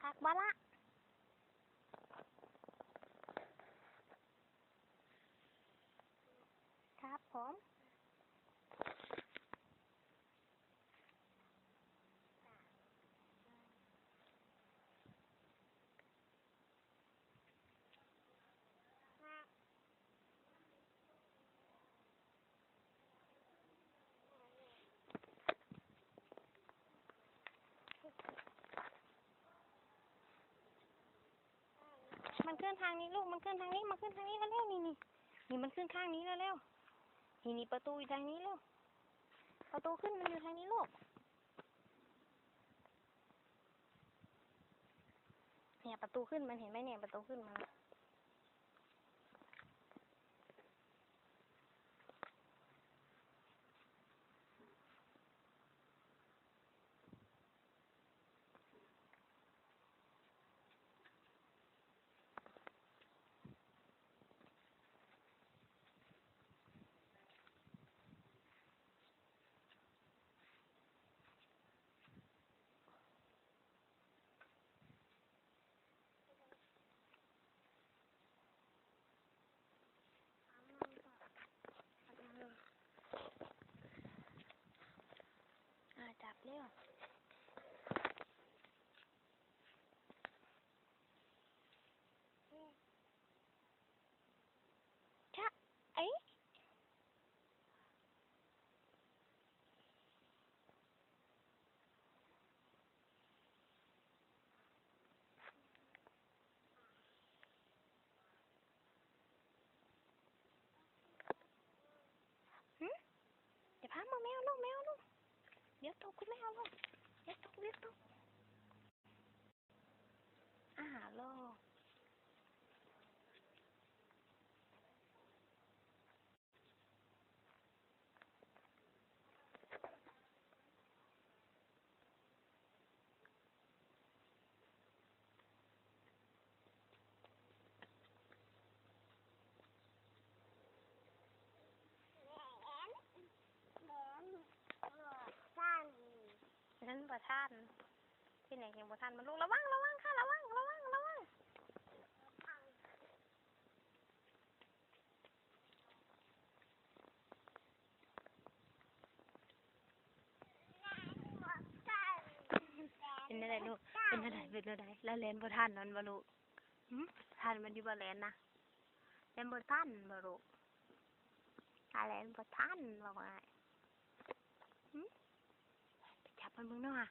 คักบ้าละครับผมมันขึ้นทางนี้ลูกมันขึ้นทางนี้มาขึ้นทางนี้แล้วเร็วนี่มันขึ้นข้างนี้แล้วเร็วนี่ประตูอยู่ทางนี้ลูกประตูขึ้นมันอยู่ทางนี้ลูกเนี่ยประตูขึ้นมันเห็นไหมเนี่ยประตูขึ้นมันจับเร็วชะเอ๊ะเดี๋ยวพามาแมวลูกเดี๋ยวตกคุณแมวลูกเดี๋ยวตกลูกฉันประทานที่ไหนเห็นประทานมันลูกระวังค่ะระวังเป็นอะไรลูกเป็นอะไรแล้วเลนประทานนั่นบ่ลูกทานมันดีบ่แลนนะเลนประทานบ่ลูกเลนประทานบอกว่าไปจับมันมึงเนาะ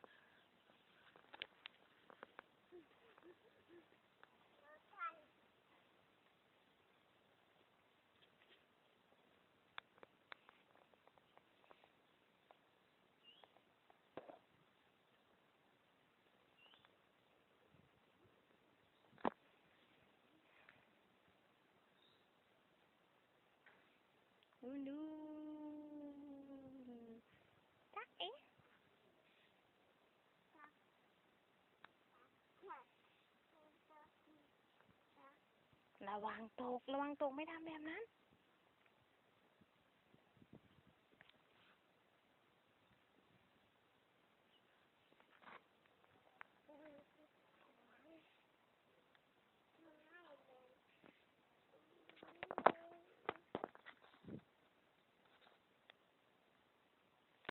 ดูจักเอ๊ะระวังตกไม่ทำแบบนั้น